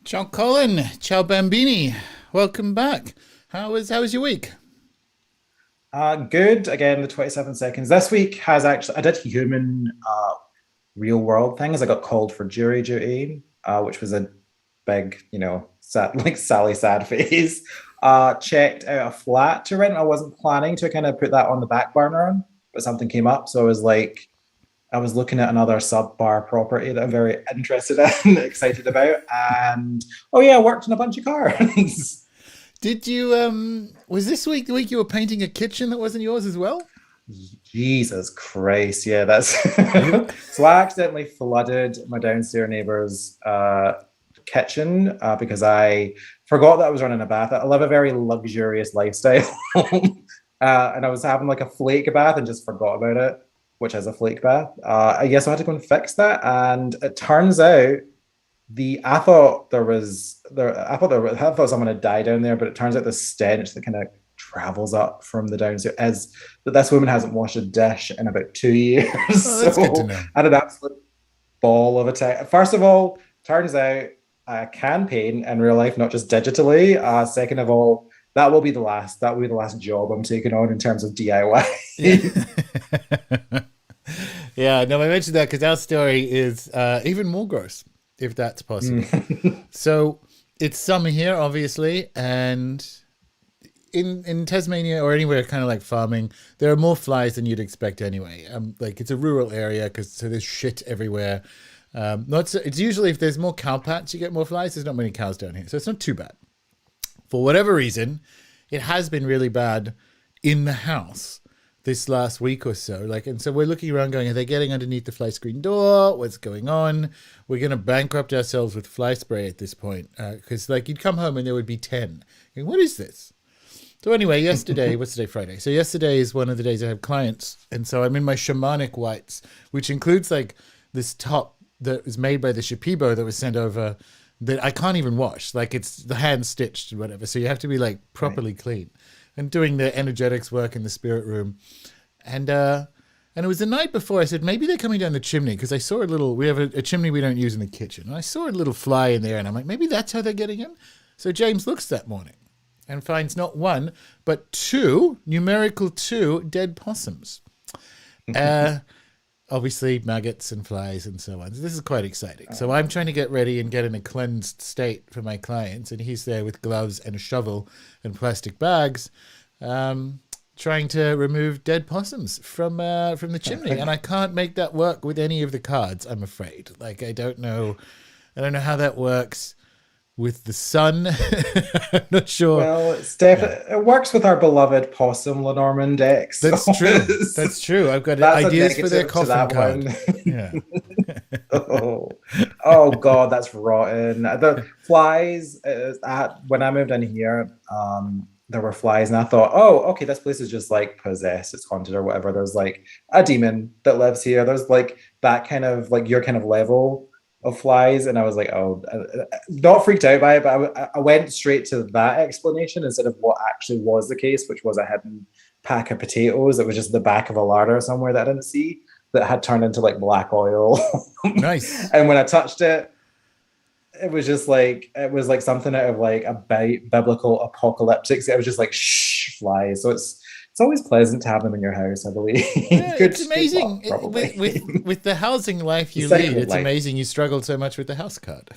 Ciao, Colin. Ciao, Bambini. Welcome back. How was your week? Good. Again, the 27 seconds. This week has actually, I did human real world things. I got called for jury duty, which was a big, sad, like Sally sad face. Checked out a flat to rent. I wasn't planning to kind of put that on the back burner, but something came up. So I was looking at another subpar property that I'm very interested in, excited about. And oh yeah, I worked on a bunch of cars. Did you was this week the week you were painting a kitchen that wasn't yours as well? Jesus Christ. Yeah, that's You so I accidentally flooded my downstairs neighbor's kitchen because I forgot that I was running a bath. I live a very luxurious lifestyle. And I was having like a flake bath and just forgot about it, which is a flake bath. I guess I had to go and fix that. And it turns out I thought I thought someone had died down there, but it turns out the stench that kind of travels up from the downstairs is that this woman hasn't washed a dish in about 2 years. Oh, that's good to So know. I had an absolute ball of a time. First of all, turns out I can paint in real life, not just digitally. Second of all, that will be the last. That will be the last job I'm taking on in terms of Yeah. DIY. Yeah, no, I mentioned that because our story is even more gross, if that's possible. So it's summer here, obviously, and in Tasmania or anywhere kind of like farming, there are more flies than you'd expect anyway. Like it's a rural area because so there's shit everywhere. Not so, it's usually if there's more cow pats, you get more flies. There's not many cows down here, so it's not too bad. For whatever reason, it has been really bad in the house this last week or so. Like, and so we're looking around going, are they getting underneath the fly screen door? What's going on? We're going to bankrupt ourselves with fly spray at this point. Because like you'd come home and there would be 10. And what is this? So anyway, yesterday, what's today, Friday? So yesterday is one of the days I have clients. And so I'm in my shamanic whites, which includes like this top that was made by the Shipibo that was sent over that I can't even wash. Like it's the hand stitched and whatever. So you have to be like Right. properly clean and doing the energetics work in the spirit room. And it was the night before I said, maybe they're coming down the chimney because I saw we have a chimney we don't use in the kitchen. And I saw a little fly in there and I'm like, maybe that's how they're getting in. So James looks that morning and finds not one, but two, numerical two dead possums. Uh, Obviously maggots and flies and so on. So this is quite exciting. So I'm trying to get ready and get in a cleansed state for my clients, and he's there with gloves and a shovel and plastic bags, trying to remove dead possums from the chimney. And I can't make that work with any of the cards, I'm afraid. Like I don't know how that works with the sun. I'm not sure. Well, it's Yeah. definitely it works with our beloved possum Lenormand deck. So That's true. That's true. I've got that's a ideas for their negative to coffin that card. one. Yeah. Oh, oh God, that's rotten. The flies, when I moved in here, there were flies, and I thought, oh, okay, this place is just like possessed, it's haunted or whatever. There's like a demon that lives here. There's like that kind of like your kind of level of flies, and I was like, oh, not freaked out by it, but I went straight to that explanation instead of what actually was the case, which was a hidden pack of potatoes that was just the back of a larder somewhere that I didn't see that had turned into like black oil. Nice. And when I touched it, it was like something out of like a biblical apocalyptic. It was just like shh flies. So it's always pleasant to have them in your house, I believe. Yeah, Good, it's good amazing luck, probably. with the housing life The you lead. cycle of It's life. amazing you struggled so much with the house card.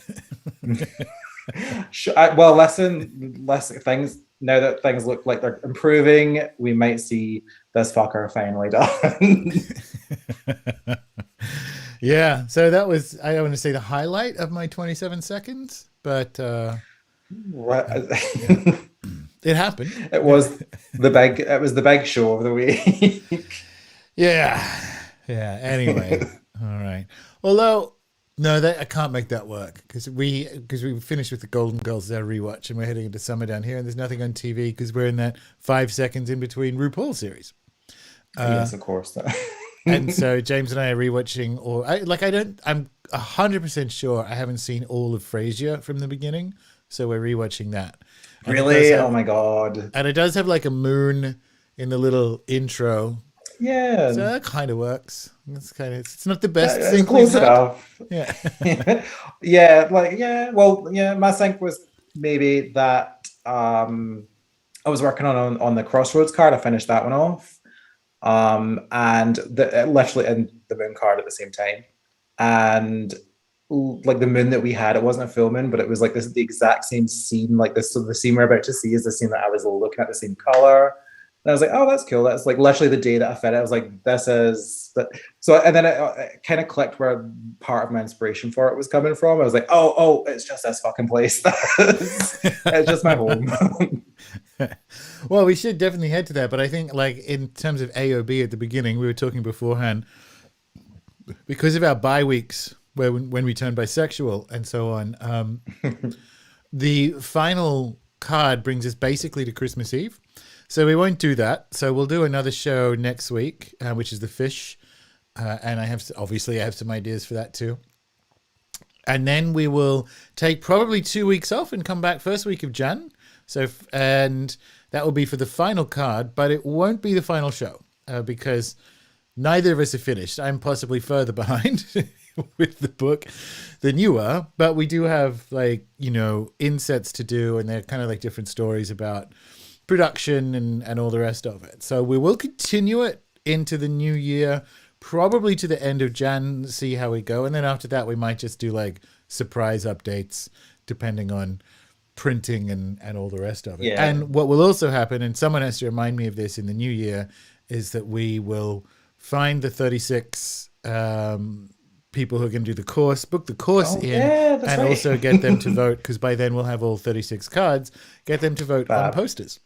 Well, less things now that things look like they're improving. We might see this fucker finally done. Yeah, so that was I don't want to say the highlight of my 27 seconds, but What- yeah, it happened. it was the big show of the week. Yeah, yeah. Anyway, all right. Although no, I can't make that work because we finished with the Golden Girls their rewatch and we're heading into summer down here and there's nothing on TV because we're in that 5 seconds in between RuPaul series. Uh, Yes, of course. and so James and I are rewatching, or I'm 100% sure I haven't seen all of Frasier from the beginning, so we're rewatching that. And it does Really? Oh have, my God. and it does have like a moon in the little intro, Yeah, So that kind of works. It's not the best it's sync we've close had. enough. Yeah. Yeah, like well, my sync was maybe that I was working on the Crossroads card. I finished that one off. And literally in the moon card at the same time. And like the moon that we had, it wasn't a full moon, but it was like this the exact same scene. Like this, so the scene we're about to see is the scene that I was looking at, the same color. And I was like, oh, that's cool. That's like literally the day that I fed it. I was like, this is that. So, and then it kind of clicked where part of my inspiration for it was coming from. I was like, oh, it's just this fucking place. It's just my home. Well, we should definitely head to that. But I think, like, in terms of A or B at the beginning, we were talking beforehand, because of our bye weeks, where when we turn bisexual and so on, the final card brings us basically to Christmas Eve. So we won't do that. So we'll do another show next week, which is the fish. And I have some ideas for that too. And then we will take probably 2 weeks off and come back first week of Jan. So, and that will be for the final card, but it won't be the final show because neither of us are finished. I'm possibly further behind with the book than you are, but we do have insets to do, and they're kind of like different stories about production and all the rest of it. So we will continue it into the new year, probably to the end of Jan, see how we go. And then after that, we might just do like surprise updates depending on printing and all the rest of it. Yeah. And what will also happen, and someone has to remind me of this in the new year, is that we will find the 36 people who are going to do the course, book the course and right. Also get them to vote, because by then we'll have all 36 cards, get them to vote on posters.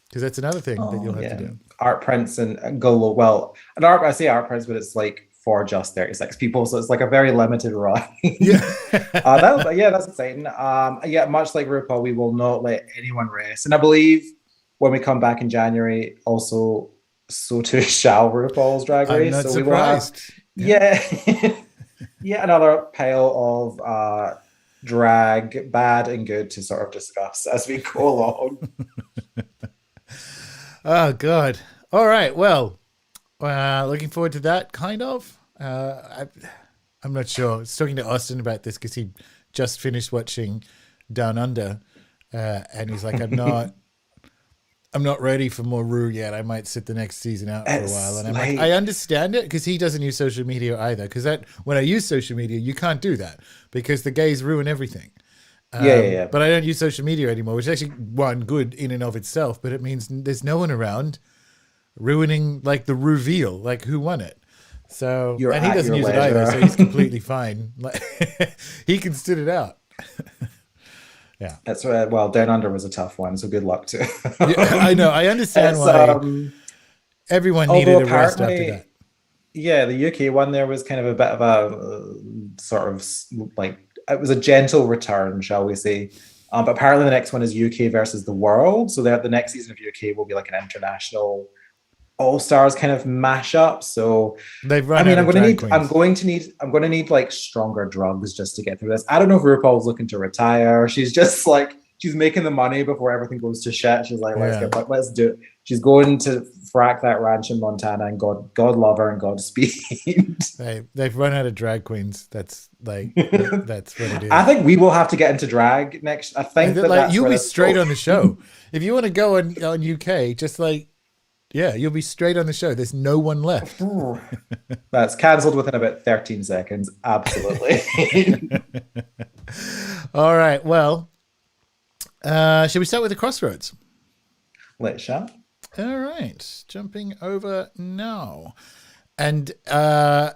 Because that's another thing that you'll have to do. Art prints and go well. I say art prints, but it's like for just 36 people, so it's like a very limited run. Yeah, that's exciting. Much like RuPaul, we will not let anyone rest. And I believe when we come back in January, also so too shall RuPaul's Drag Race. I'm not surprised. We will have, another pile of drag, bad and good, to sort of discuss as we go along. Oh, God. All right. Well, looking forward to that, kind of. I'm not sure. I was talking to Austin about this because he just finished watching Down Under. And he's like, I'm not ready for more Rue yet. I might sit the next season out for a while. And I'm like, I understand it, because he doesn't use social media either. Because when I use social media, you can't do that because the gays ruin everything. But I don't use social media anymore, which is actually good in and of itself, but it means there's no one around ruining like the reveal, like who won it. So and he doesn't use it either, so he's completely fine. He can sit it out. Yeah, that's right. Well, Down Under was a tough one, so good luck to I know. I understand why everyone needed a rest after that. Yeah, the UK one there was kind of a bit of a sort of like, it was a gentle return, shall we say. But apparently the next one is UK versus the world. So the next season of UK will be like an international all-stars kind of mashup. So they've run I'm going to need like stronger drugs just to get through this. I don't know if RuPaul's looking to retire. She's just like, she's making the money before everything goes to shit. She's like, let's do it. She's going to frack that ranch in Montana, and God love her and Godspeed. They've run out of drag queens. That's what it is. I think we will have to get into drag next. I think that's you'll be straight on the show. If you want to go on UK, just you'll be straight on the show. There's no one left. That's cancelled within about 13 seconds. Absolutely. All right. Well, shall we start with the Crossroads? Let's shall. All right. Jumping over now. And I'll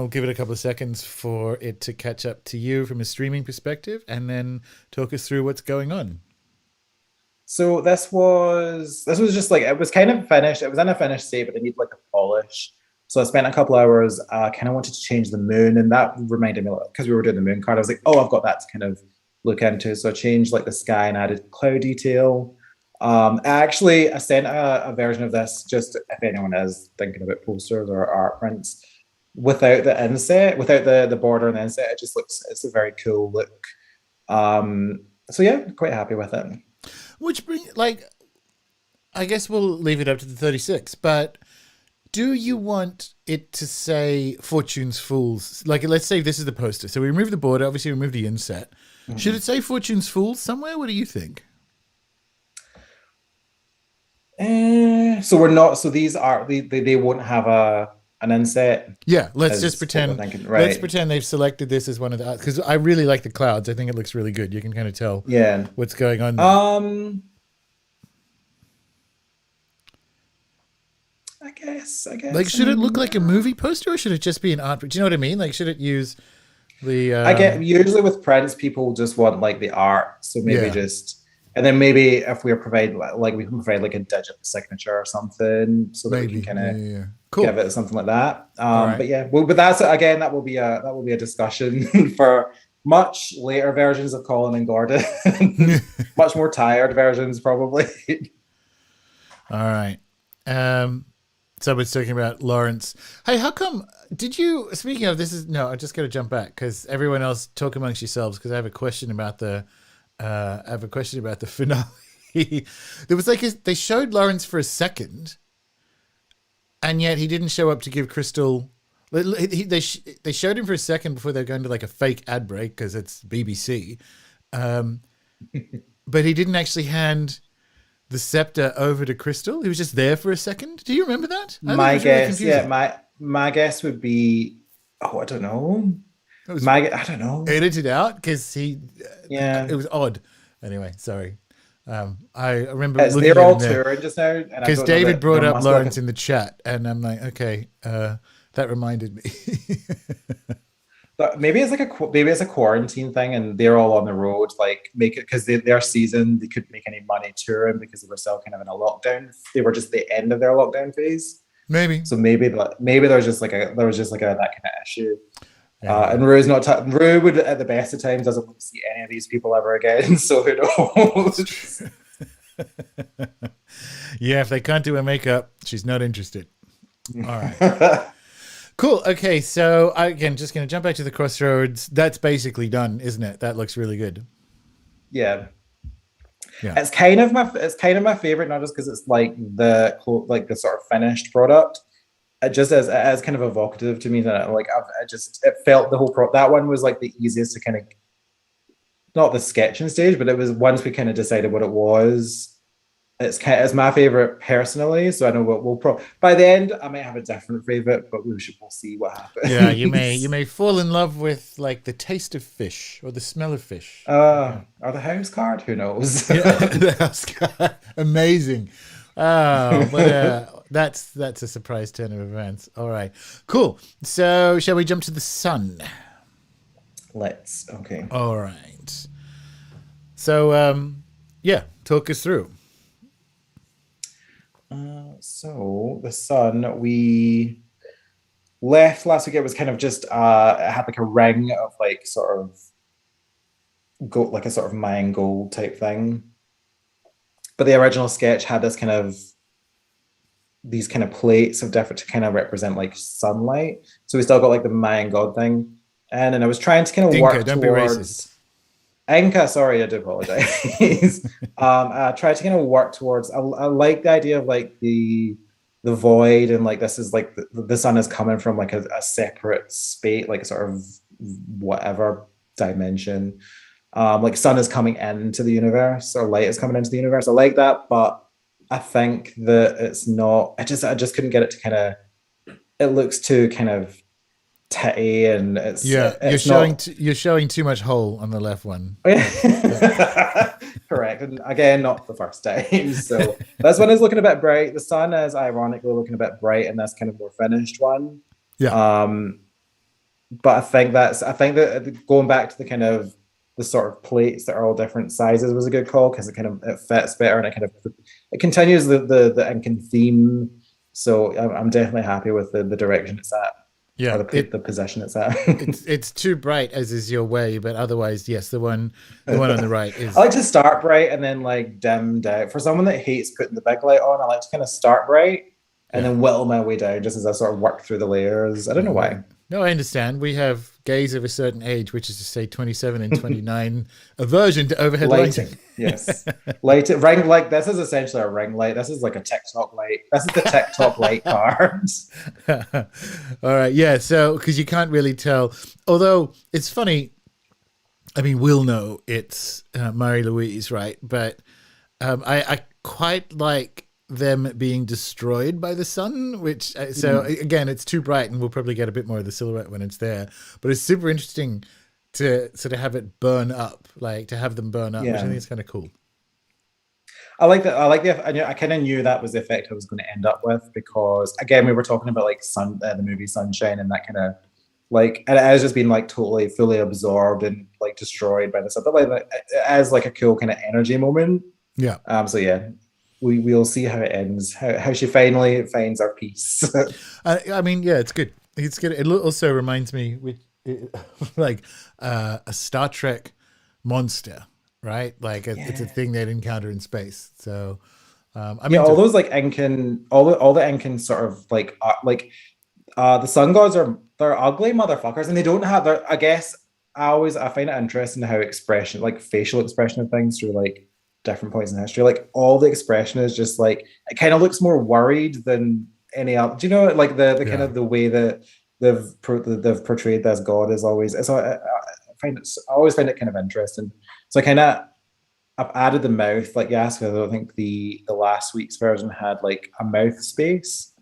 give it a couple of seconds for it to catch up to you from a streaming perspective, and then talk us through what's going on. So this was just like, it was kind of finished. It was in a finished state, but it needed like a polish. So I spent a couple hours, kind of wanted to change the moon, and that reminded me, because we were doing the moon card, I was like, oh, I've got that to kind of look into. So I changed like the sky and added cloud detail. I sent a version of this, just if anyone is thinking about posters or art prints, without the inset, without the border and the inset. It just looks, it's a very cool look. So yeah, quite happy with it. Which I guess we'll leave it up to the 36, but do you want it to say Fortune's Fools? Like, let's say this is the poster. So we remove the border, obviously remove the inset. Mm-hmm. Should it say Fortune's Fools somewhere? What do you think? So we're not. So these are they won't have an inset. Yeah, let's just pretend. Right. Let's pretend they've selected this as one of the, because I really like the clouds. I think it looks really good. You can kind of tell. Yeah. What's going on there. I guess. Like, should it look like a movie poster, or should it just be an art? Do you know what I mean? Like, should it use the? I get usually with prints, people just want like the art, so maybe just, and then maybe if we provide we can provide like a digital signature or something, so that we can kind of cool. give it something like that. Right. But yeah, but that's again that will be a discussion for much later versions of Colin and Gordon, much more tired versions probably. All right. Someone's talking about Lawrence. Hey, how come speaking of this I just got to jump back because everyone else talk amongst yourselves, because I have a question about the finale. There was they showed Lawrence for a second, and yet he didn't show up to give Crystal. They showed him for a second before they're going to like a fake ad break because it's BBC, but he didn't actually hand the scepter over to Crystal. He was just there for a second. Do you remember that? My guess, really my guess would be, I don't know. I don't know. Edited out because it was odd. Anyway, sorry. I remember they're all touring just now because David brought up Lawrence in the chat, and I'm like, okay, that reminded me. But maybe it's a quarantine thing, and they're all on the road. Like, make it because their season, they couldn't make any money touring because they were still kind of in a lockdown. They were just the end of their lockdown phase. Maybe. So maybe there was just like that kind of issue. Yeah. And Rue's Rue would at the best of times doesn't want to see any of these people ever again. So who knows? Yeah, if they can't do her makeup, she's not interested. All right. Cool. Okay, so again, just going to jump back to the Crossroads. That's basically done, isn't it? That looks really good. Yeah. It's kind of my favorite, not just because it's like the sort of finished product. It just as kind of evocative to me that it felt the whole that one was like the easiest to kind of, not the sketching stage, but it was once we kind of decided what it was. It's my favorite personally, so I know we'll by the end I might have a different favorite, but we'll see what happens. Yeah, you may fall in love with like the taste of fish or the smell of fish. Or the house card, who knows? Yeah, the house card, amazing. But that's a surprise turn of events. All right, cool. So shall we jump to the sun? Let's. Okay. All right. So talk us through. So the sun, we left last week. It was kind of just it had like a ring of like sort of gold, like a sort of Mayan gold type thing. But the original sketch had these kind of plates of different to kind of represent like sunlight. So we still got like the Mayan god thing, and then I was trying to kind of work towards. Inca, sorry, I do apologize. I tried to kind of work towards. I like the idea of like the void, and like this is like the sun is coming from like a separate space, like a sort of whatever dimension. Like sun is coming into the universe, or light is coming into the universe. I like that, but I think that it's not. I just couldn't get it to kind of. It looks too kind of titty, and you're showing too much hole on the left one. Correct, and again, not the first time. So this one is looking a bit bright. The sun is ironically looking a bit bright in this kind of more finished one. Yeah. But I think that going back to the kind of the sort of plates that are all different sizes was a good call, because it fits better, and it continues the Incan theme. So I'm definitely happy with the direction it's at. Yeah, the position it's at. it's too bright, as is your way, but otherwise, yes, the one on the right is. I like to start bright and then like dim down. For someone that hates putting the big light on, I like to kind of start bright and then whittle my way down, just as I sort of work through the layers. I don't know why. No, I understand. We have gays of a certain age, which is to say 27 and 29, aversion to overhead lighting. Lighting, yes. Lighting, ring light. This is essentially a ring light. This is like a TikTok light. This is the TikTok light card. All right. Yeah. So, because you can't really tell. Although it's funny. I mean, we'll know it's Marie Louise, right? But I quite like them being destroyed by the sun, which, so again, it's too bright and we'll probably get a bit more of the silhouette when it's there. But it's super interesting to sort of have it burn up, like to have them burn up, which I Yeah. think is kind of cool. I like that. I like the. I kind of knew that was the effect I was going to end up with because again, we were talking about like the movie Sunshine, and that kind of like, and it has just been like totally, fully absorbed and like destroyed by the sun. But like as like a cool kind of energy moment. Yeah. So yeah, we'll see how it ends. How she finally finds our peace. I mean, yeah, it's good. It's good. It also reminds me with like a Star Trek monster, right? Like it's a thing they'd encounter in space. So, I mean, yeah, all those like Incan, all the Incan sort of the sun gods they're ugly motherfuckers, and they don't have their. I guess I find it interesting how expression, like facial expression of things through like different points in history, like all the expression is just like it kind of looks more worried than any other. Do you know like the kind of the way that they've portrayed this god is always. So I always find it kind of interesting. So I kind of I've added the mouth, like yes, because I don't think the last week's version had like a mouth space.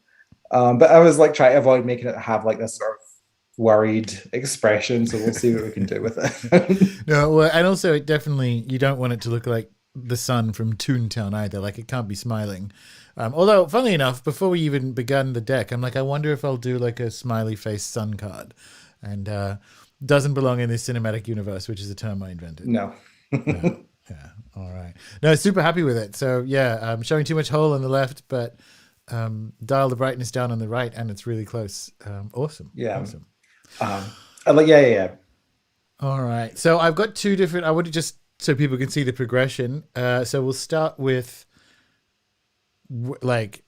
But I was like trying to avoid making it have like this sort of worried expression. So we'll see what we can do with it. No, well, and also it definitely you don't want it to look like the sun from Toontown either. Like it can't be smiling. Although, funnily enough, before we even begun the deck, I'm like, I wonder if I'll do like a smiley face sun card, and doesn't belong in this cinematic universe, which is a term I invented. No. Yeah. Yeah. All right. No, super happy with it. So yeah, I'm showing too much hole on the left, but dial the brightness down on the right, and it's really close. Awesome. Yeah. Awesome. Yeah. All right. So I've got two different. I would just so people can see the progression. So we'll start with like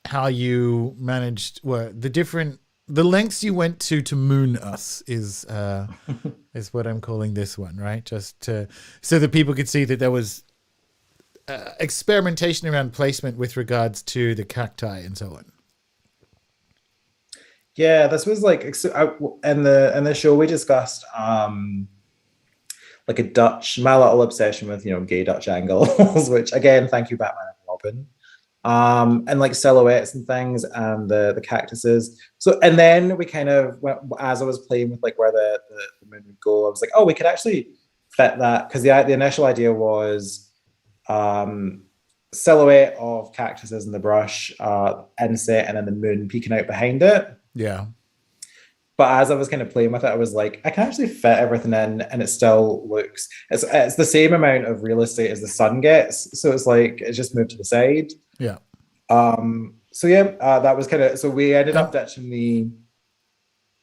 how you managed the lengths you went to moon us is what I'm calling this one, right? Just so that people could see that there was experimentation around placement with regards to the cacti and so on. Yeah, this was like in the show we discussed like my little obsession with gay Dutch angles, which again, thank you Batman and Robin. And like silhouettes and things and the cactuses. So and then we kind of went, as I was playing with like where the moon would go, I was like, oh, we could actually fit that because the initial idea was silhouette of cactuses in the brush, inset, and then the moon peeking out behind it. Yeah. But as I was kind of playing with it, I was like, I can actually fit everything in, and it still looks it's the same amount of real estate as the sun gets. So it's like it's just moved to the side. Yeah. So yeah, that was kind of so we ended up ditching the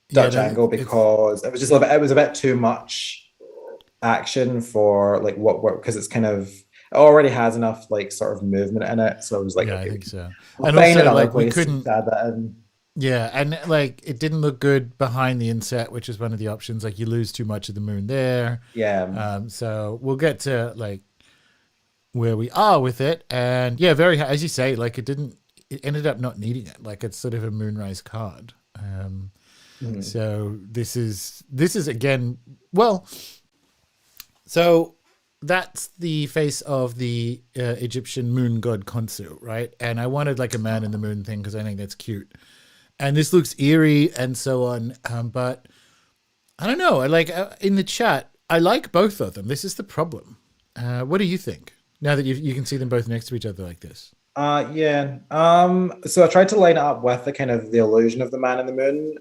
Dutch angle because it was just it was a bit too much action for like what because it's kind of it already has enough like sort of movement in it. So I was like, yeah, okay, I think so. And also like we couldn't add that in. Yeah, and like it didn't look good behind the inset, which is one of the options. Like you lose too much of the moon there. Yeah. So we'll get to like where we are with it, and yeah, as you say, like it ended up not needing it. Like it's sort of a moonrise card. So this is again well. So that's the face of the Egyptian moon god Khonsu, right? And I wanted like a man in the moon thing because I think that's cute. And this looks eerie and so on, but I don't know. I like in the chat. I like both of them. This is the problem. What do you think? Now that you can see them both next to each other like this. Yeah. So I tried to line it up with the kind of the illusion of the man in the moon,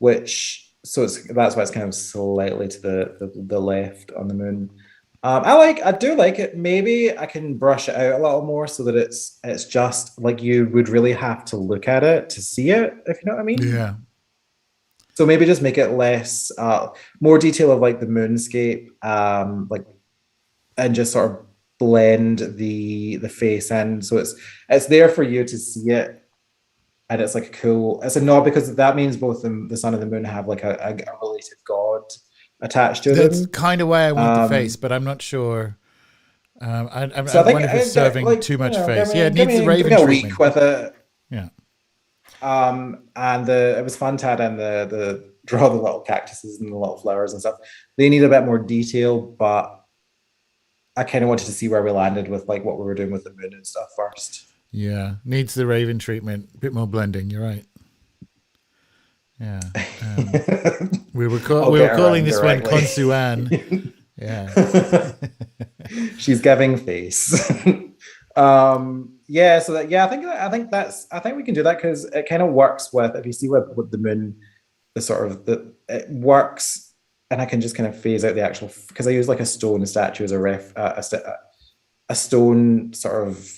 that's why it's kind of slightly to the left on the moon. I do like it. Maybe I can brush it out a little more so that it's just like you would really have to look at it to see it, if you know what I mean. Yeah. So maybe just make it less, more detail of like the moonscape, like, and just sort of blend the face in. So it's there for you to see it and it's like a cool. It's a nod because that means both the sun and the moon have like a related god attached to That's them. kind of why I want the face, Um, but I'm not sure. I so I think wonder if it's serving like too much face. Yeah, me it needs the give me Raven a week treatment. with it. Yeah. And it was fun to add in the draw the little cactuses and the little flowers and stuff. They need a bit more detail, but I kind of wanted to see where we landed with like what we were doing with the moon and stuff first. Yeah, needs the Raven treatment. A bit more blending. You're right. Yeah. I'll We were get her calling in this one directly. Konsuan. Yeah. She's giving face. Yeah, so that I think we can do that because it kind of works with if you see with the moon, the sort of the it works, and I can just kind of phase out the actual because I use like a stone statue as a a stone sort of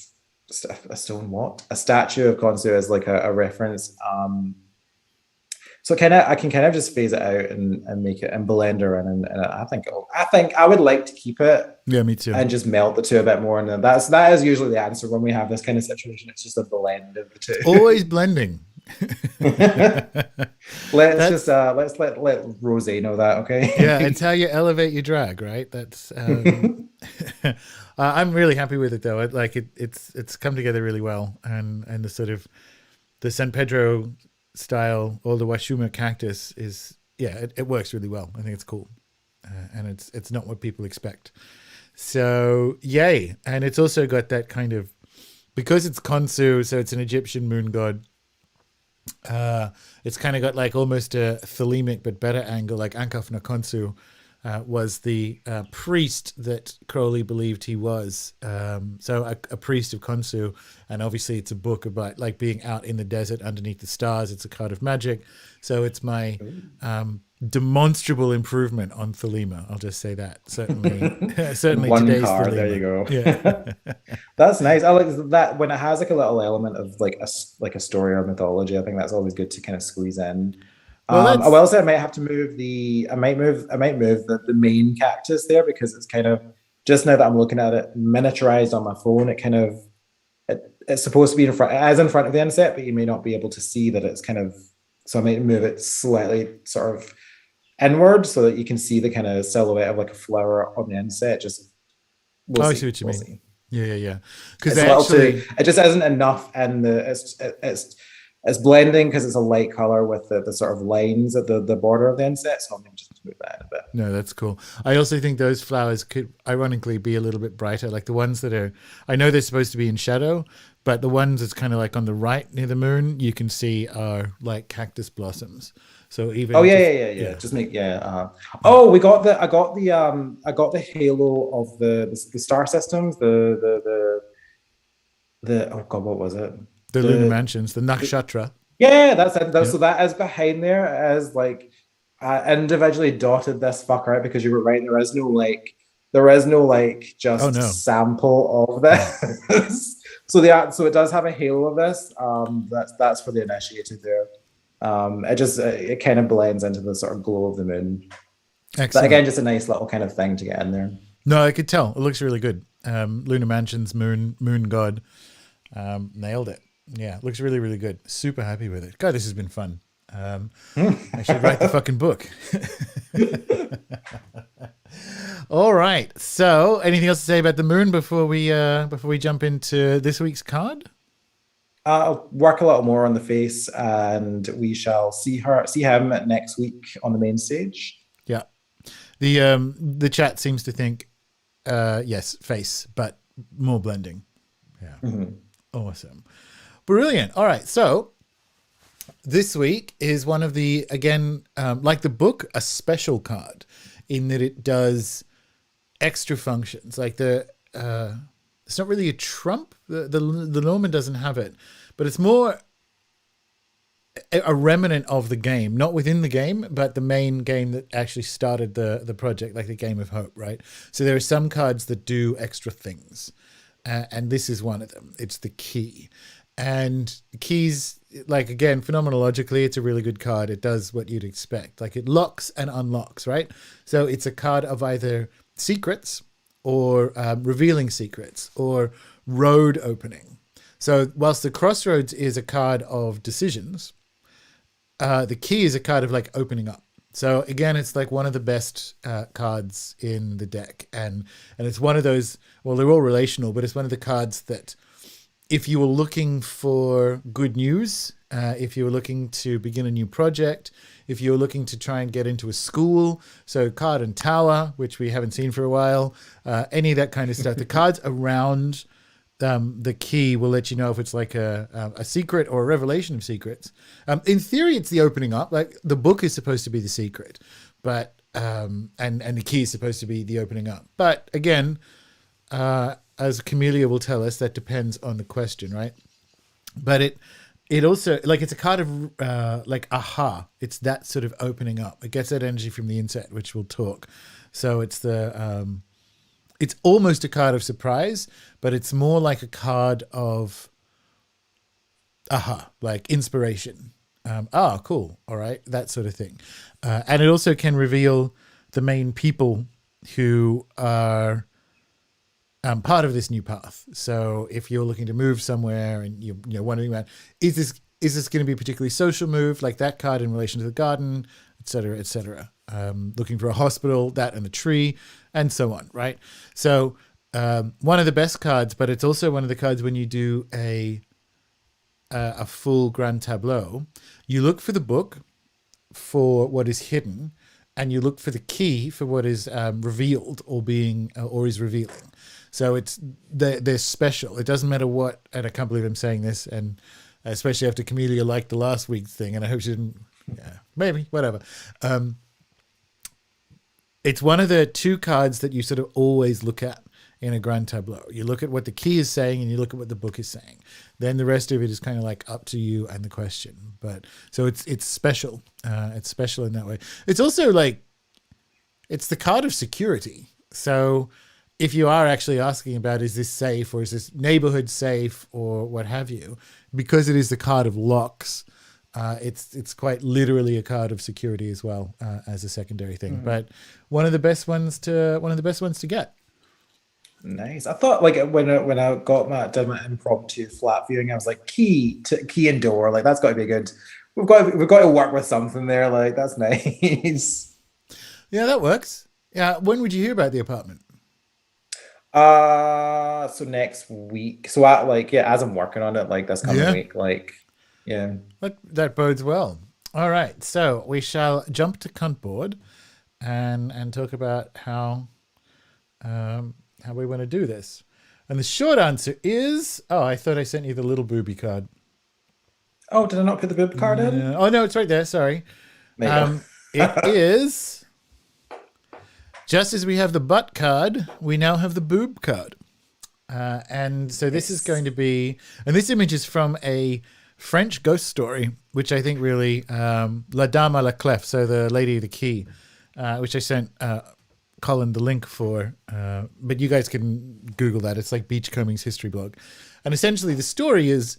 a stone what a statue of Khonsu as like a reference. So I can kind of just phase it out and make it and blend her in, and I think I would like to keep it Yeah, me too. and just melt the two a bit more, and then that is usually the answer when we have this kind of situation. It's just a blend of the two. Always blending. Let's let Rose know that, okay? Yeah, it's how you elevate your drag, right? That's I'm really happy with it though. It's come together really well, and the sort of the San Pedro style or the Washuma cactus is it works really well. I think it's cool, and it's not what people expect. So yay! And it's also got that kind of because it's Khonsu, so it's an Egyptian moon god. It's kind of got like almost a thelemic but better angle, like Ankh-Afna Khonsu was the priest that Crowley believed he was. So a priest of Khonsu, and obviously it's a book about like being out in the desert underneath the stars. It's a card of magic. So it's my demonstrable improvement on Thelema. I'll just say that. Certainly One today's card, Thelema. there you go. Yeah. That's nice. I like that when it has like a little element of like a story or mythology. I think that's always good to kind of squeeze in. Well, I will say I might have to move I might move the main cactus there because it's kind of just now that I'm looking at it miniaturized on my phone. It kind of it's supposed to be in front of the inset, but you may not be able to see that it's kind of. So I might move it slightly sort of inward so that you can see the kind of silhouette of like a flower on the inset. Just I see what you mean. See. Yeah. Because it just isn't enough, and it's blending because it's a light color with the sort of lines at the border of the inset. So I'm going to just move that in a bit. No, that's cool. I also think those flowers could ironically be a little bit brighter, like the ones that are. I know they're supposed to be in shadow, but the ones that's kind of like on the right near the moon, you can see are like cactus blossoms. So even just make oh, I got the halo of the star systems, the oh god, what was it? The lunar mansions, the nakshatra. Yeah, that's it. So that is behind there as like individually dotted this fucker out because you were right. There is no just sample of this. So it does have a halo of this. That's for the initiated there. It kind of blends into the sort of glow of the moon. Excellent. But again, just a nice little kind of thing to get in there. No, I could tell. It looks really good. Lunar Mansions, moon god. Nailed it. Yeah, looks really, really good. Super happy with it. God, this has been fun. I should write the fucking book. All right. So, anything else to say about the moon before we jump into this week's card? I'll work a little more on the face, and we shall see him next week on the main stage. Yeah. The chat seems to think yes, face, but more blending. Yeah. Mm-hmm. Awesome. Brilliant. All right. So this week is one of the, again, like the book, a special card in that it does extra functions. Like it's not really a trump. The Lenormand doesn't have it, but it's more a remnant of the game, not within the game, but the main game that actually started the project, like the Game of Hope, right? So there are some cards that do extra things, and this is one of them. It's the key. And keys, like, again, phenomenologically, it's a really good card. It does what you'd expect. Like, it locks and unlocks, right? So it's a card of either secrets or revealing secrets or road opening. So whilst the Crossroads is a card of decisions, the key is a card of like opening up. So again, it's like one of the best cards in the deck, and it's one of those. Well, they're all relational, but it's one of the cards that, if you were looking for good news, if you were looking to begin a new project, if you were looking to try and get into a school, so card and tower, which we haven't seen for a while, any of that kind of stuff. The cards around the key will let you know if it's like a secret or a revelation of secrets. In theory, it's the opening up. Like the book is supposed to be the secret, but and the key is supposed to be the opening up. But again, as Camellia will tell us, that depends on the question, right? But it also, like, it's a card of like aha. It's that sort of opening up. It gets that energy from the inset, which we'll talk. So it's it's almost a card of surprise, but it's more like a card of aha, like inspiration. Cool. All right. That sort of thing. And it also can reveal the main people who are part of this new path. So if you're looking to move somewhere and you're wondering about, is this going to be a particularly social move, like that card in relation to the garden, et cetera, et cetera. Looking for a hospital, that and the tree, and so on, right? So one of the best cards, but it's also one of the cards when you do a full grand tableau. You look for the book for what is hidden, and you look for the key for what is revealed or is revealing. So they're special. It doesn't matter what, and I can't believe I'm saying this, and especially after Camellia liked the last week's thing, and I hope she didn't. Yeah, maybe, whatever. It's one of the two cards that you sort of always look at in a grand tableau. You look at what the key is saying and you look at what the book is saying. Then the rest of it is kind of like up to you and the question. But so it's special. It's special in that way. It's also like, it's the card of security. So if you are actually asking about, is this safe or is this neighborhood safe or what have you, because it is the card of locks, it's quite literally a card of security as well, as a secondary thing. But one of the best ones to get. Nice. I thought like when I did my impromptu flat viewing, I was like key and door. Like that's got to be good. We've got to work with something there. Like that's nice. Yeah, that works. Yeah. When would you hear about the apartment? So next week. So as I'm working on it, like this coming week, like. Yeah, that bodes well. All right, so we shall jump to Cuntboard and talk about how we want to do this. And the short answer is, I thought I sent you the little booby card. Oh, did I not put the boob card in? Oh no, it's right there. Sorry. It is just as we have the butt card, we now have the boob card, and so this is going to be, and this image is from a French ghost story, which I think really, La Dame à la Clef, so the Lady of the Key, which I sent Colin the link for, but you guys can Google that. It's like Beachcombing's history blog. And essentially the story is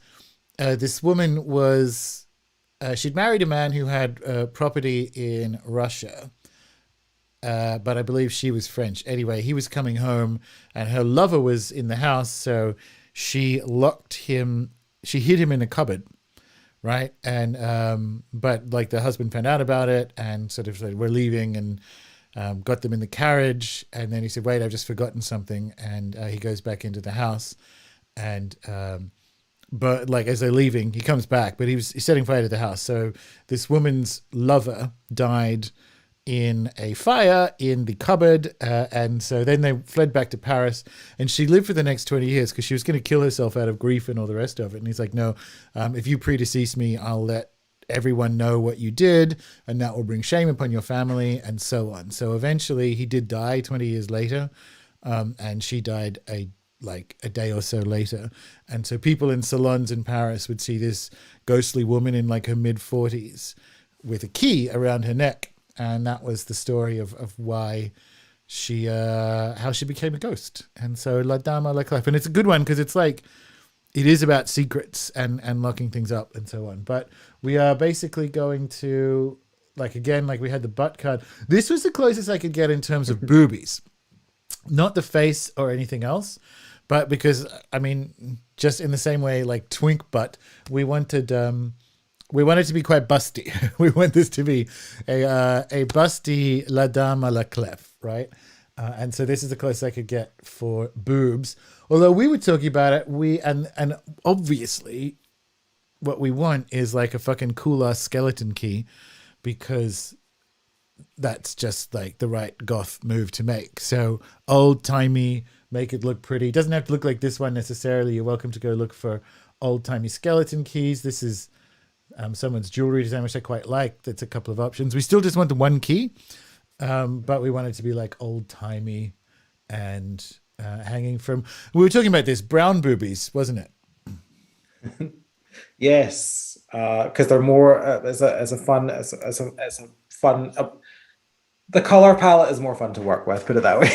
this woman was, she'd married a man who had property in Russia, but I believe she was French. Anyway, he was coming home and her lover was in the house, so she hid him in a cupboard, right? And but like the husband found out about it and sort of said, we're leaving, and got them in the carriage. And then he said, wait, I've just forgotten something. And he goes back into the house, and but like as they're leaving, he comes back, but he's setting fire to the house. So this woman's lover died in a fire in the cupboard, and so then they fled back to Paris, and she lived for the next 20 years because she was going to kill herself out of grief and all the rest of it. And he's like, no, if you predecease me, I'll let everyone know what you did, and that will bring shame upon your family, and so on. So eventually he did die 20 years later, and she died a day or so later. And so people in salons in Paris would see this ghostly woman in like her mid-40s with a key around her neck. And that was the story of why she, how she became a ghost. And so La Dame à la Clef. And it's a good one because it's like, it is about secrets and locking things up and so on. But we are basically going to, like, again, like we had the butt card. This was the closest I could get in terms of boobies. Not the face or anything else, But because I mean, just in the same way, like twink butt, we wanted to be quite busty. We want this to be a busty la dame à la clef, right? And so this is the closest I could get for boobs. Although we were talking about it, and obviously what we want is like a fucking cool ass skeleton key, because that's just like the right goth move to make. So old timey, make it look pretty. It doesn't have to look like this one necessarily. You're welcome to go look for old timey skeleton keys. This is someone's jewelry design, which I quite like. That's a couple of options. We still just want the one key, but we want it to be like old timey and hanging from. We were talking about this brown boobies, wasn't it? Yes, because they're more as a fun as a fun. The color palette is more fun to work with. Put it that way.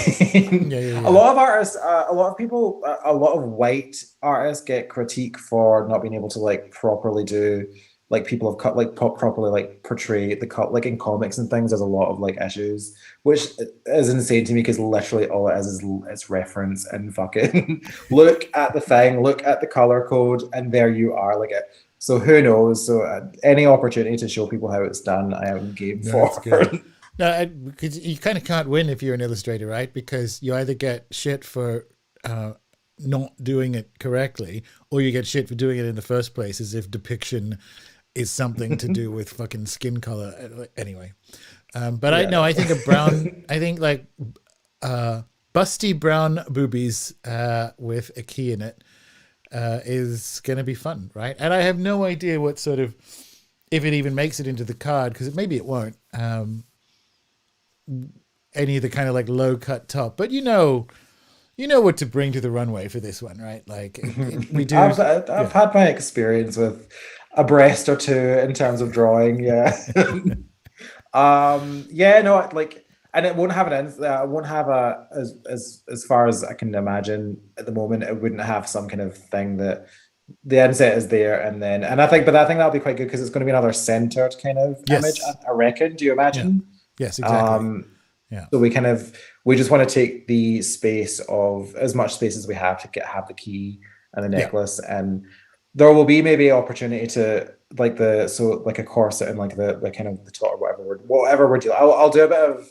Yeah. A lot of artists, a lot of people, a lot of white artists get critique for not being able to like properly do like people have cut like properly like portray the cut like in comics and things. There's a lot of like issues, which is insane to me because literally all it is it's reference and fucking look at the thing, look at the color code, and there you are. Like it. So who knows? So any opportunity to show people how it's done, I am game for. That's good. No, because you kind of can't win if you're an illustrator, right? Because you either get shit for not doing it correctly, or you get shit for doing it in the first place, as if depiction is something to do with fucking skin color. Anyway, but yeah. I think a brown, I think like busty brown boobies with a key in it is going to be fun, right? And I have no idea what sort of, if it even makes it into the card, because maybe it won't. Any of the kind of like low cut top, but you know what to bring to the runway for this one, right? Like we do. I've had my experience with a breast or two in terms of drawing. Yeah. Yeah, no, like, and it won't have it won't have a as far as I can imagine at the moment. It wouldn't have some kind of thing that the inset is there, and I think that'll be quite good because it's going to be another centered kind of image. I reckon. Do you imagine? Yeah. Yes, exactly. So we just want to take the space of as much space as we have to have the key and the necklace, and there will be maybe opportunity to like a corset and like the kind of the top or whatever we're doing. I'll do a bit of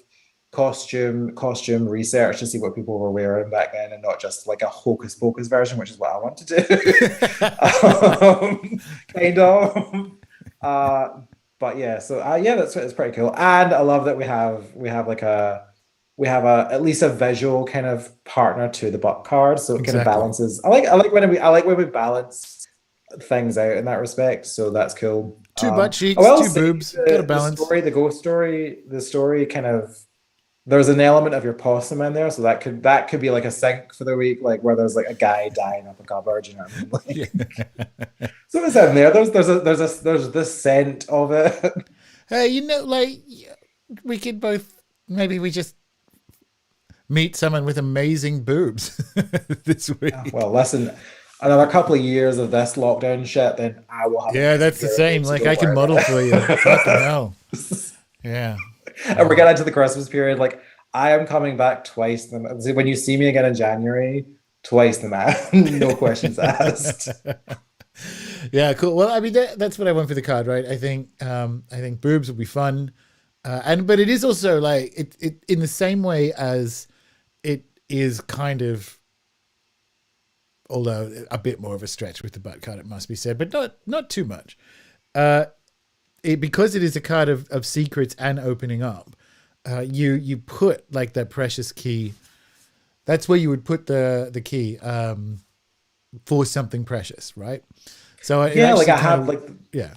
costume research to see what people were wearing back then, and not just like a hocus pocus version, which is what I want to do. Kind of. But yeah, so it's pretty cool, and I love that we have at least a visual kind of partner to the butt card, so it kind of balances. I like when we balance things out in that respect, so that's cool. Two butt cheeks, two boobs, got a balance. The ghost story, the story kind of. There's an element of your possum in there, so that could be like a sync for the week, like where there's like a guy dying up a cupboard, you know what I mean? Like, so it's in there. There's this scent of it. Hey, like we could both maybe we just meet someone with amazing boobs this week. Well, listen, another couple of years of this lockdown shit, then I will have. Yeah, that's the same. Like I can model for you. Fucking hell. Yeah. And we're getting into the Christmas period. Like I am coming back twice. When you see me again in January, twice the man, no questions asked. Yeah, cool. Well, I mean that's what I want for the card, right? I think boobs will be fun, but it is also like it in the same way as it is kind of, although a bit more of a stretch with the butt card, it must be said, but not too much. Because it is a card of secrets and opening up, you put like that precious key. That's where you would put the key for something precious, right? So yeah, like I have like yeah.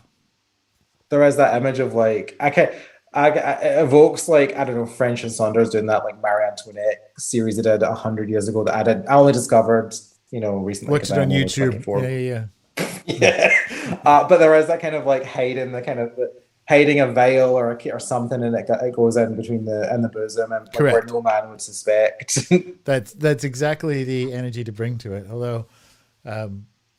There is that image of like it evokes like I don't know, French and Saunders doing that like Marie Antoinette series they did 100 years ago that I only discovered recently. Watched it on YouTube. Yeah. Yeah, but there is that kind of like hiding a veil or something, and it goes in between the bosom, and like, where no man would suspect. That's exactly the energy to bring to it. Although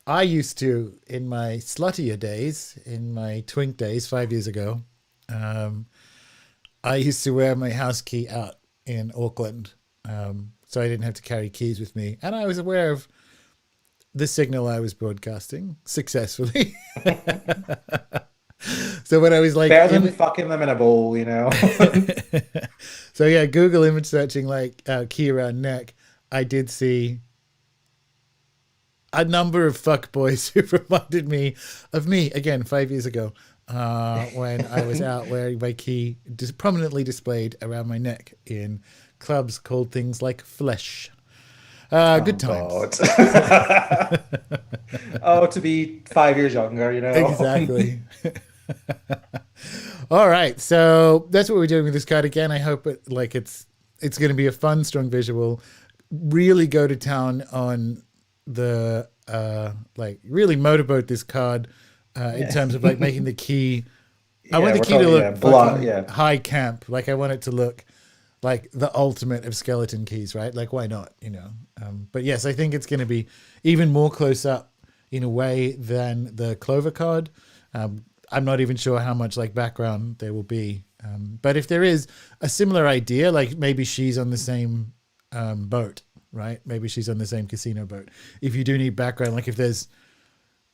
I used to, in my sluttier days, in my twink days 5 years ago, I used to wear my house key out in Auckland, so I didn't have to carry keys with me, and I was aware of the signal I was broadcasting successfully. So when I was like, Better than fucking them in a bowl, you know. so yeah, Google image searching like key around neck, I did see a number of fuckboys who reminded me of me again 5 years ago when I was out wearing my key prominently displayed around my neck in clubs called things like Flesh. Good times. Oh, to be 5 years younger, you know. Exactly. All right, so that's what we're doing with this card again. I hope it's going to be a fun, strong visual. Really go to town on the really motorboat this card in terms of like making the key. I want the key to look high camp. Like I want it to look like the ultimate of skeleton keys, right? Like why not, you know? But yes, I think it's going to be even more close up in a way than the Clover card. I'm not even sure how much like background there will be. But if there is a similar idea, like maybe she's on the same boat, right? Maybe she's on the same casino boat. If you do need background, like if there's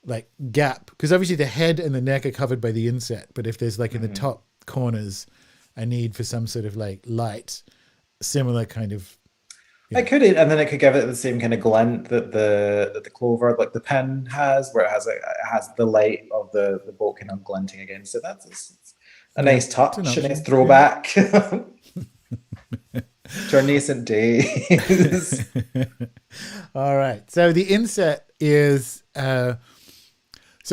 like gap, because obviously the head and the neck are covered by the inset, but if there's like in the top corners a need for some sort of like light, similar kind of. Yeah. It could, and then it could give it the same kind of glint that the Clover, like the pin has, where it has the light of the boat kind of glinting against it. That's a nice touch, a nice throwback to our nascent days. All right, so the inset is so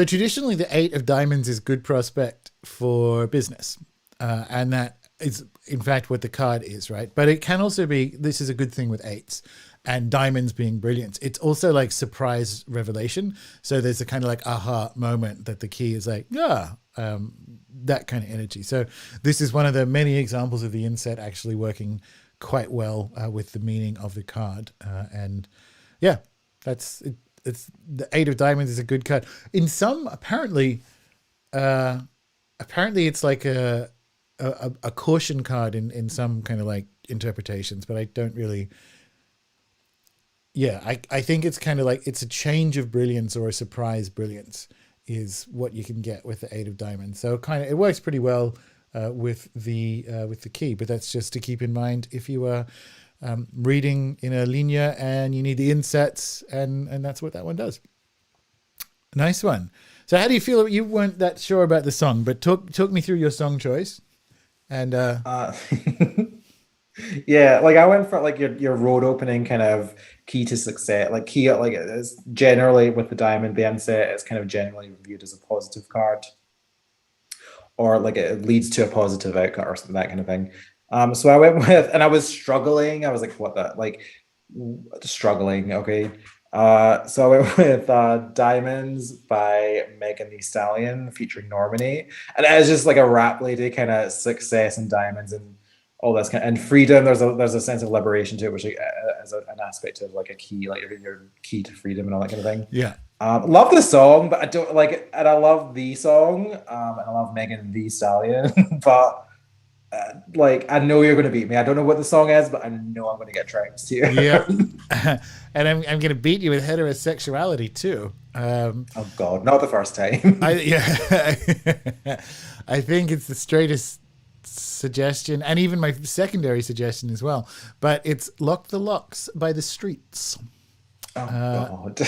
traditionally the 8 of diamonds is good prospect for business, and that is in fact what the card is, right? But it can also be, this is a good thing with 8s and diamonds being brilliant. It's also like surprise revelation. So there's a kind of like aha moment that the key is like, that kind of energy. So this is one of the many examples of the inset actually working quite well with the meaning of the card. And yeah, that's it. It's the 8 of diamonds is a good card. In some, apparently it's like a caution card in some kind of like interpretations, but I don't really. Yeah, I think it's kind of like it's a change of brilliance or a surprise brilliance is what you can get with the 8 of diamonds. So kind of it works pretty well with the key, but that's just to keep in mind if you are reading in a linear and you need the insets, and that's what that one does. Nice one. So how do you feel? You weren't that sure about the song, but talk me through your song choice. And yeah, like I went for like your road opening kind of key to success, like key, like it's generally with the diamond, the inset is kind of generally viewed as a positive card, or like it leads to a positive outcome or something, that kind of thing. So I went with, and I was struggling. I was like, what the, like struggling. Okay. So I went with Diamonds by Megan Thee Stallion featuring Normani. And it was just like a rap lady kind of success and diamonds and all this kind of, and freedom. There's a sense of liberation to it, which is an aspect of like a key, like your key to freedom and all that kind of thing. Yeah. Love the song, but I don't like it. And I love the song, and I love Megan Thee Stallion, but like I know you're going to beat me. I don't know what the song is, but I know I'm going to get trounced here. Yeah, and I'm going to beat you with heterosexuality too. Oh God, not the first time. I think it's the straightest suggestion, and even my secondary suggestion as well. But it's "Lock the Locks" by The Streets. Oh God.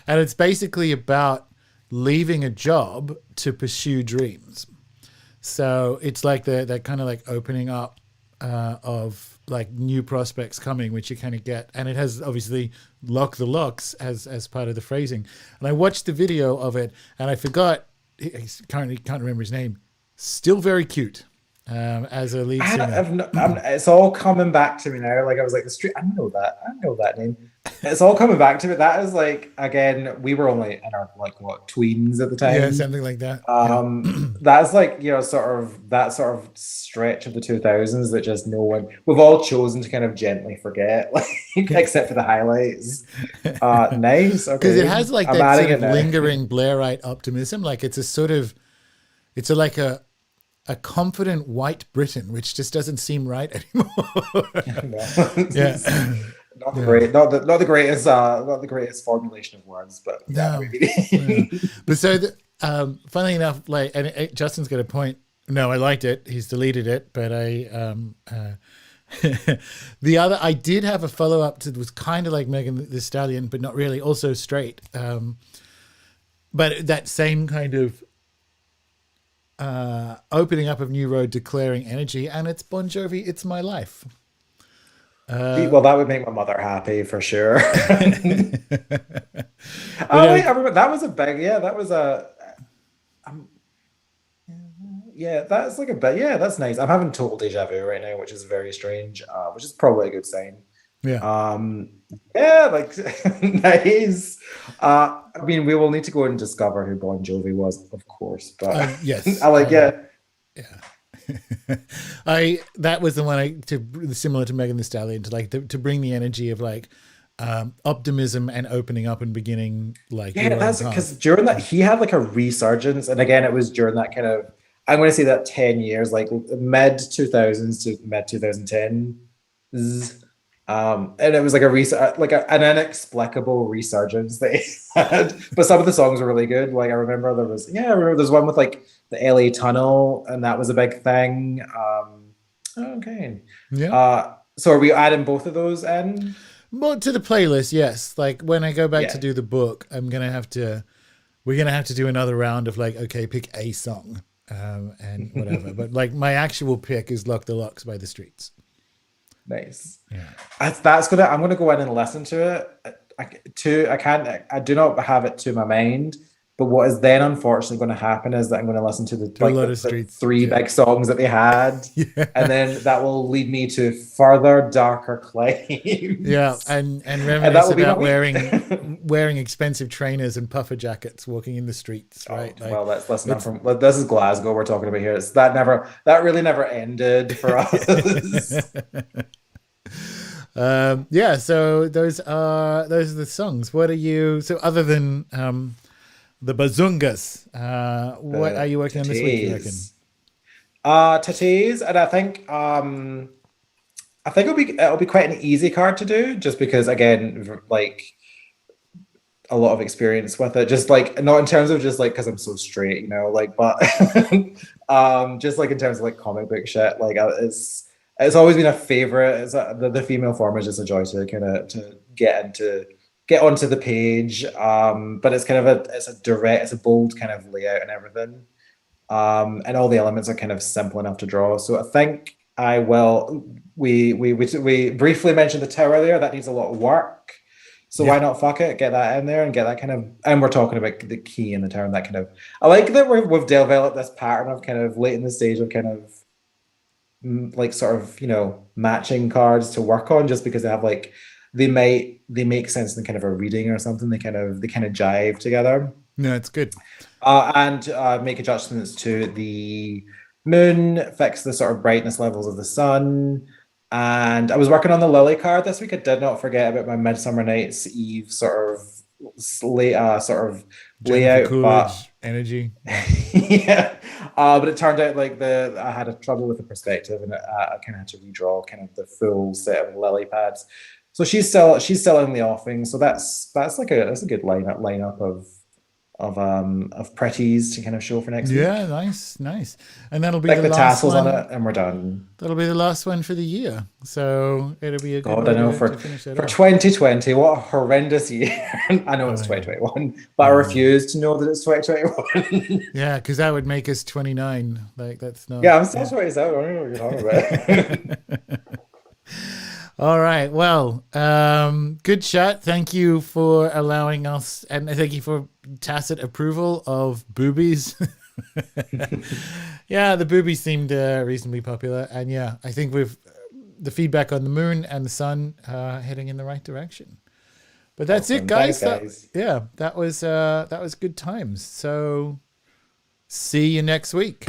And it's basically about leaving a job to pursue dreams. So it's like that kind of like opening up of like new prospects coming, which you kind of get. And it has obviously "lock the locks" as part of the phrasing. And I watched the video of it and I forgot, I currently can't remember his name. Still very cute as a lead singer. It's all coming back to me now. Like I was like, the street, I know that name. It's all coming back to me. That is like, again, we were only in our like what tweens at the time. Yeah, something like that. That's like, you know, sort of stretch of the 2000s that just no one, we've all chosen to kind of gently forget, like except for the highlights. Nice. Okay. Because it has like that sort of lingering Blairite optimism. Like it's a sort of, like a confident white Britain, which just doesn't seem right anymore. No. Yeah. Not the Yeah. great, not the greatest formulation of words, but yeah, No. Yeah. maybe. But so, funnily enough, like, and Justin's got a point. No, I liked it. He's deleted it, but the other, I did have a follow up to, was kind of like Megan the Stallion, but not really. Also straight. But that same kind of opening up of new road, declaring energy, and it's Bon Jovi. It's my life. See, well, that would make my mother happy for sure. But Oh wait, I remember that was a big. Yeah, that was a. Um, yeah, that's like a bit. Yeah, that's nice. I'm having total deja vu right now, which is very strange. Which is probably a good sign. yeah, Um, yeah, like nice. I mean, we will need to go and discover who Bon Jovi was, of course. But I yes, like, yeah, yeah. I that was the one to similar to Megan the Stallion, to like to bring the energy of like optimism and opening up and beginning like yeah. your own That's because path. during that he had like a resurgence, and again, it was during that kind of. I'm going to say that 10 years, like mid 2000s to mid 2010. And it was like an inexplicable resurgence that he had. But some of the songs were really good. Like I remember there's one with like the LA Tunnel, and that was a big thing. Okay. Yeah. So are we adding both of those in? Well, to the playlist, yes. Like when I go back to Yeah. do the book, we're gonna have to do another round of like, okay, pick a song, and whatever. But like my actual pick is "Lock the Locks" by The Streets. Nice. Yeah. I'm gonna go in and listen to it. I do not have it to my mind. But what is then unfortunately going to happen is that I'm going to listen to To a lot of the Streets. three Yeah. big songs that they had, Yeah. and then that will lead me to further darker claims. Yeah, and And reminisce that will be my about week. wearing expensive trainers and puffer jackets, walking in the streets, Oh, right? Like well, let's listen. it's From this is Glasgow we're talking about here. That really never ended for us. yeah. So those are the songs. What are you? So other than the Bazungas, what are The you working on this week? You reckon? titties, titties, and I think it'll be quite an easy card to do, just because again, like a lot of experience with it. Just like not in terms of just like because I'm so straight, like, but just like in terms of like comic book shit, like it's always been a favorite. The female form is just a joy to kind of to get onto the page. But it's kind of it's a bold kind of layout and everything. And all the elements are kind of simple enough to draw. So I think I will. We briefly mentioned the tower there. That needs a lot of work. So Yeah. why not fuck it? Get that in there and get that kind of. And we're talking about the key in the tower. That kind of. I like that we've developed this pattern of kind of late in the stage of kind of like sort of matching cards to work on, just because they have like they make sense in kind of a reading or something. They kind of jive together. No, it's good. And make adjustments to the moon, fix the sort of brightness levels of the sun. And I was working on the lily card this week. I did not forget about my Midsummer Night's Eve sort of Jennifer layout, but Coolidge energy. yeah. But it turned out like I had a trouble with the perspective, and I kind of had to redraw kind of the full set of lily pads. So she's still in the offing. So that's a good lineup of pretties to kind of show for next week. Yeah, nice. And that'll be Like the the last tassels one. on it, and we're done. That'll be the last one for the year. So it'll be a good God, way I know to finish that for off. 2020, what a horrendous year. I know it's Oh, yeah. 2021, but I refuse to know that it's 2021. Yeah, because that would make us 29. Like that's not. Yeah, I'm still 27. I don't know what you're talking about. All right. Well, good chat. Thank you for allowing us, and thank you for tacit approval of boobies. Yeah, the boobies seemed reasonably popular, and yeah, I think with the feedback on the moon and the sun heading in the right direction. But that's Awesome. it, guys. Thanks, guys. That was good times. So see you next week.